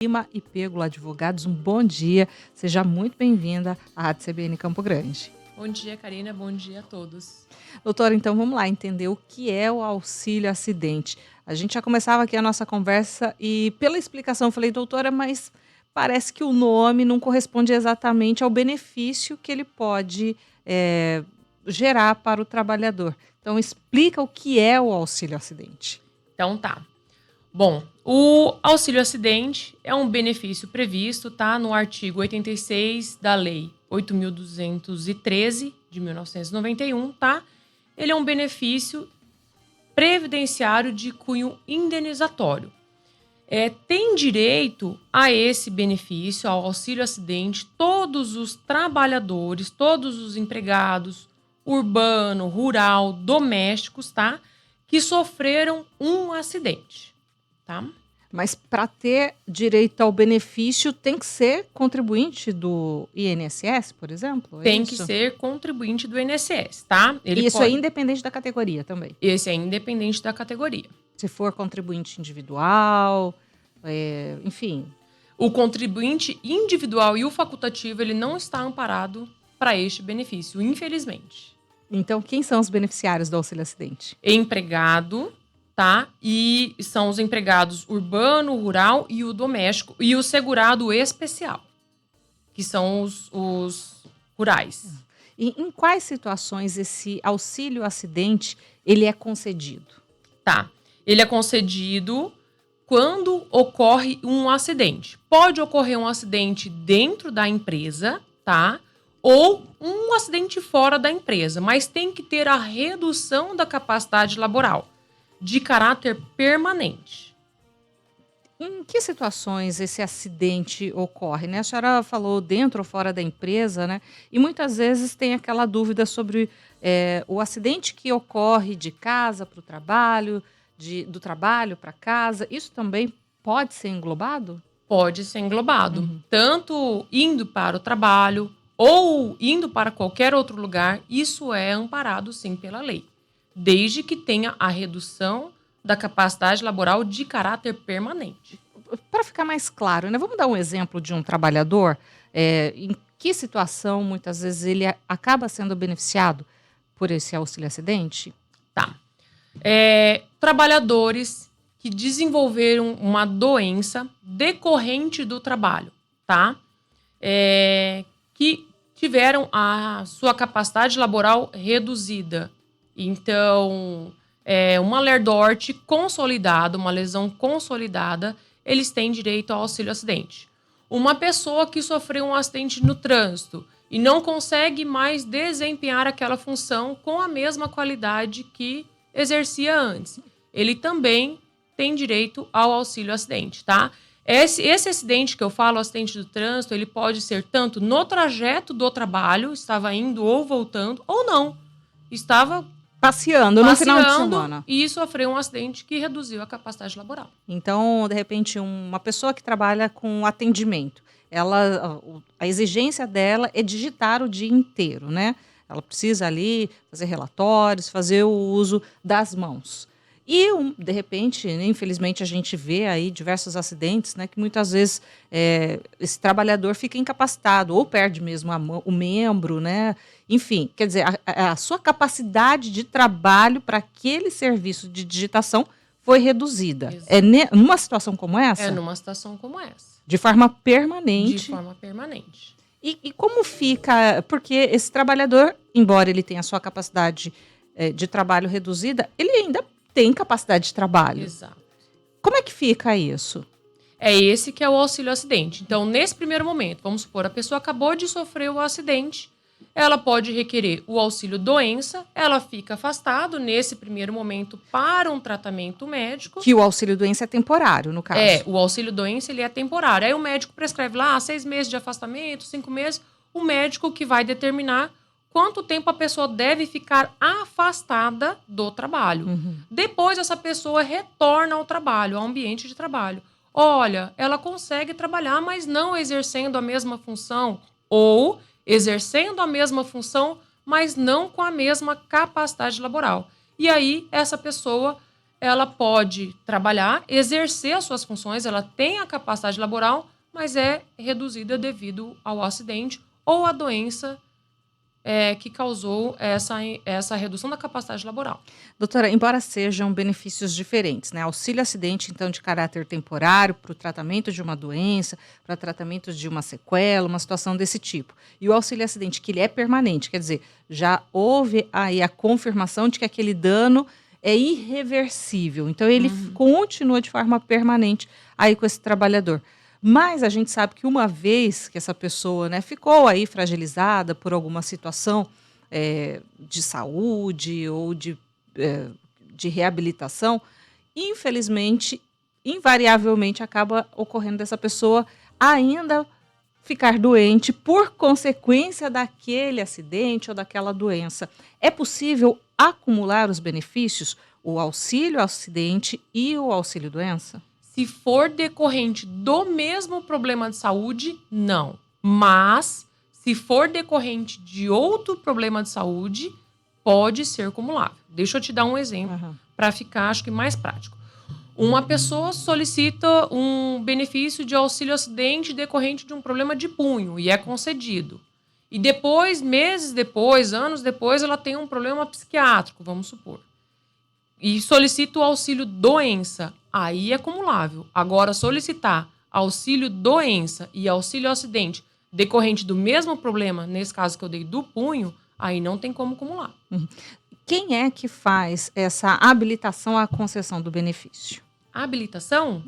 Lima e Pêgulo Advogados, um bom dia. Seja muito bem-vinda à Rádio CBN Campo Grande. Bom dia, Karina. Bom dia a todos. Doutora, então vamos lá entender o que é o auxílio acidente. A gente já começava aqui a nossa conversa e pela explicação eu falei, doutora, mas parece que o nome não corresponde exatamente ao benefício que ele pode gerar para o trabalhador. Então explica o que é o auxílio acidente. Então tá. Bom, o auxílio acidente é um benefício previsto, tá, no artigo 86 da Lei 8.213 de 1991, tá? Ele é um benefício previdenciário de cunho indenizatório. Tem direito a esse benefício, ao auxílio acidente, todos os trabalhadores, todos os empregados, urbano, rural, domésticos, tá? Que sofreram um acidente, tá? Mas para ter direito ao benefício tem que ser contribuinte do INSS, por exemplo? Tem que ser contribuinte do INSS, tá? Isso é independente da categoria também? Esse é independente da categoria. Se for contribuinte individual, enfim. O contribuinte individual e o facultativo, ele não está amparado para este benefício, infelizmente. Então, quem são os beneficiários do auxílio acidente? Empregado, tá? E são os empregados urbano, rural e o doméstico. E o segurado especial, que são os rurais. E em quais situações esse auxílio acidente ele é concedido? Tá. Ele é concedido quando ocorre um acidente. Pode ocorrer um acidente dentro da empresa, tá? Ou um acidente fora da empresa, mas tem que ter a redução da capacidade laboral de caráter permanente. Em que situações esse acidente ocorre, né? A senhora falou dentro ou fora da empresa, né? E muitas vezes tem aquela dúvida sobre o acidente que ocorre de casa para o trabalho, do trabalho para casa. Isso também pode ser englobado? Pode ser englobado. Tanto indo para o trabalho ou indo para qualquer outro lugar, isso é amparado sim pela lei, desde que tenha a redução da capacidade laboral de caráter permanente. Para ficar mais claro, né? Vamos dar um exemplo de um trabalhador, em que situação muitas vezes ele acaba sendo beneficiado por esse auxílio acidente? Tá. Trabalhadores que desenvolveram uma doença decorrente do trabalho, tá? Que tiveram a sua capacidade laboral reduzida. Então, uma LERDORT consolidada, uma lesão consolidada, eles têm direito ao auxílio acidente. Uma pessoa que sofreu um acidente no trânsito e não consegue mais desempenhar aquela função com a mesma qualidade que exercia antes, ele também tem direito ao auxílio acidente, tá? Esse acidente que eu falo, o acidente do trânsito, ele pode ser tanto no trajeto do trabalho, estava indo ou voltando, ou não. Estava passeando no final de semana. E sofreu um acidente que reduziu a capacidade laboral. Então, de repente, uma pessoa que trabalha com atendimento, a exigência dela é digitar o dia inteiro, né? Ela precisa ali fazer relatórios, fazer o uso das mãos. E, de repente, infelizmente, a gente vê aí diversos acidentes, né, que muitas vezes esse trabalhador fica incapacitado ou perde mesmo o membro, né? Enfim, quer dizer, a sua capacidade de trabalho para aquele serviço de digitação foi reduzida. Numa situação como essa? Numa situação como essa. De forma permanente. De forma permanente. E como fica? Porque esse trabalhador, embora ele tenha a sua capacidade de trabalho reduzida, ele ainda tem capacidade de trabalho. Exato. Como é que fica isso? É esse que é o auxílio acidente. Então, nesse primeiro momento, vamos supor, a pessoa acabou de sofrer o acidente, ela pode requerer o auxílio doença, ela fica afastada nesse primeiro momento para um tratamento médico. Que o auxílio doença é temporário, no caso. O auxílio doença ele é temporário. Aí o médico prescreve lá 6 meses de afastamento, 5 meses, o médico que vai determinar quanto tempo a pessoa deve ficar afastada do trabalho. Depois, essa pessoa retorna ao trabalho, ao ambiente de trabalho. Olha, ela consegue trabalhar, mas não exercendo a mesma função. Ou exercendo a mesma função, mas não com a mesma capacidade laboral. E aí, essa pessoa ela pode trabalhar, exercer as suas funções, ela tem a capacidade laboral, mas é reduzida devido ao acidente ou à doença que causou essa redução da capacidade laboral. Doutora, embora sejam benefícios diferentes, né? Auxílio acidente, então, de caráter temporário, para o tratamento de uma doença, para tratamento de uma sequela, uma situação desse tipo. E o auxílio acidente, que ele é permanente, quer dizer, já houve aí a confirmação de que aquele dano é irreversível. Então, ele continua de forma permanente aí com esse trabalhador. Mas a gente sabe que uma vez que essa pessoa, né, ficou aí fragilizada por alguma situação de saúde ou de reabilitação, infelizmente, invariavelmente acaba ocorrendo dessa pessoa ainda ficar doente por consequência daquele acidente ou daquela doença. É possível acumular os benefícios, o auxílio acidente e o auxílio doença? Se for decorrente do mesmo problema de saúde, não. Mas, se for decorrente de outro problema de saúde, pode ser cumulável. Deixa eu te dar um exemplo para ficar, acho que, mais prático. Uma pessoa solicita um benefício de auxílio acidente decorrente de um problema de punho e é concedido. E depois, meses depois, anos depois, ela tem um problema psiquiátrico, vamos supor. E solicita o auxílio doença, aí é cumulável. Agora, solicitar auxílio doença e auxílio acidente decorrente do mesmo problema, nesse caso que eu dei do punho, aí não tem como acumular. Quem é que faz essa habilitação à concessão do benefício? Habilitação?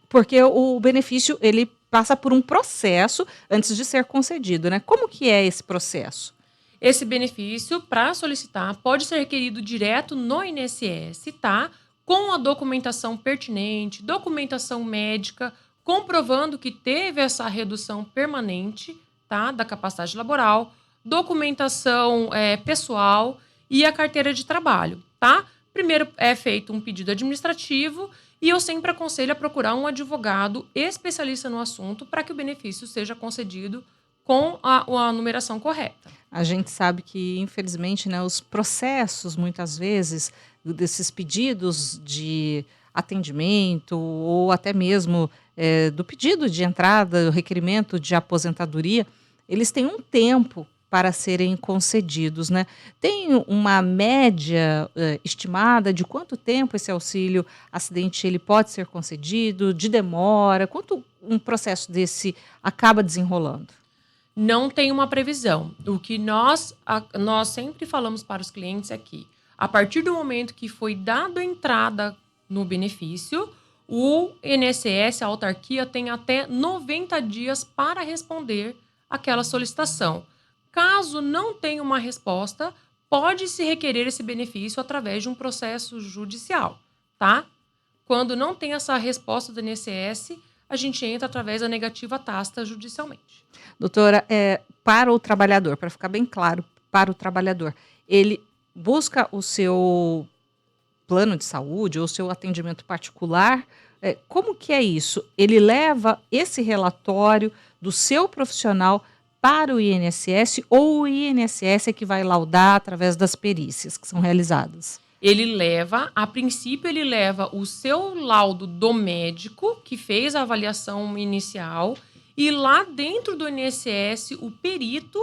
Porque o benefício, ele passa por um processo antes de ser concedido, né? Como que é esse processo? Esse benefício, para solicitar, pode ser requerido direto no INSS, tá? Com a documentação pertinente, documentação médica, comprovando que teve essa redução permanente, tá? Da capacidade laboral, documentação pessoal e a carteira de trabalho, tá? Primeiro é feito um pedido administrativo e eu sempre aconselho a procurar um advogado especialista no assunto para que o benefício seja concedido com a numeração correta. A gente sabe que, infelizmente, né, os processos, muitas vezes, desses pedidos de atendimento ou até mesmo do pedido de entrada, o requerimento de aposentadoria, eles têm um tempo para serem concedidos, né? Tem uma média estimada de quanto tempo esse auxílio acidente ele pode ser concedido, de demora, quanto um processo desse acaba desenrolando? Não tem uma previsão. O que nós sempre falamos para os clientes é que, a partir do momento que foi dado entrada no benefício, o INSS, a autarquia, tem até 90 dias para responder aquela solicitação. Caso não tenha uma resposta, pode-se requerer esse benefício através de um processo judicial, tá? Quando não tem essa resposta do INSS, a gente entra através da negativa tácita judicialmente. Doutora, para o trabalhador, para ficar bem claro, para o trabalhador, ele busca o seu plano de saúde ou o seu atendimento particular, como que é isso? Ele leva esse relatório do seu profissional para o INSS ou o INSS é que vai laudar através das perícias que são realizadas? A princípio, ele leva o seu laudo do médico, que fez a avaliação inicial, e lá dentro do INSS, o perito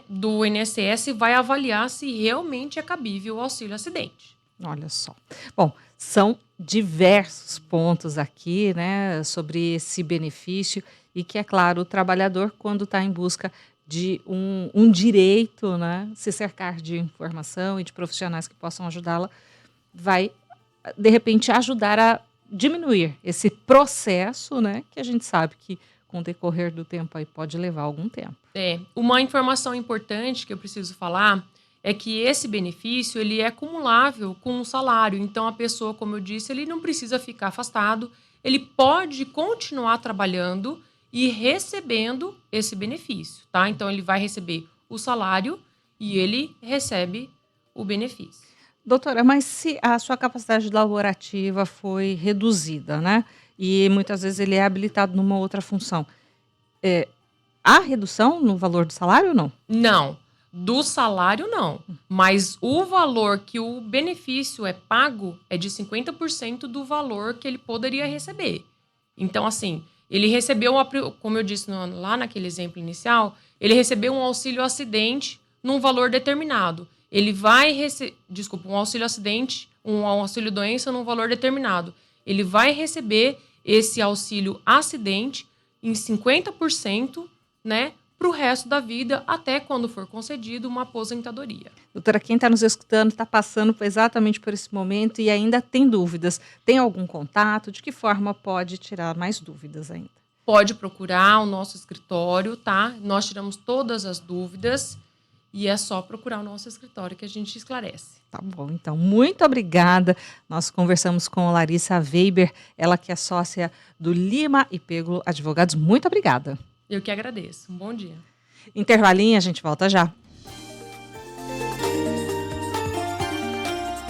do INSS vai avaliar se realmente é cabível o auxílio acidente. Olha só. Bom, são diversos pontos aqui, né, sobre esse benefício e que, é claro, o trabalhador, quando está em busca de um direito, né, se cercar de informação e de profissionais que possam ajudá-la, vai, de repente, ajudar a diminuir esse processo, né, que a gente sabe que, com o decorrer do tempo, aí pode levar algum tempo. Uma informação importante que eu preciso falar é que esse benefício ele é acumulável com o salário. Então, a pessoa, como eu disse, ele não precisa ficar afastado, ele pode continuar trabalhando e recebendo esse benefício, tá? Então, ele vai receber o salário e ele recebe o benefício. Doutora, mas se a sua capacidade laborativa foi reduzida, né? E muitas vezes ele é habilitado numa outra função, há redução no valor do salário ou não? Não. Do salário, não. Mas o valor que o benefício é pago é de 50% do valor que ele poderia receber. Então, assim, ele recebeu, como eu disse lá naquele exemplo inicial, ele recebeu um auxílio acidente num valor determinado. Ele vai receber, um auxílio acidente, um auxílio doença num valor determinado. Ele vai receber esse auxílio acidente em 50%, né, para o resto da vida, até quando for concedido uma aposentadoria. Doutora, quem está nos escutando está passando exatamente por esse momento e ainda tem dúvidas. Tem algum contato? De que forma pode tirar mais dúvidas ainda? Pode procurar o nosso escritório, tá? Nós tiramos todas as dúvidas e é só procurar o nosso escritório que a gente esclarece. Tá bom, então, muito obrigada. Nós conversamos com a Larissa Weber, ela que é sócia do Lima e Pêgulo Advogados. Muito obrigada. Eu que agradeço. Um bom dia. Intervalinho, a gente volta já.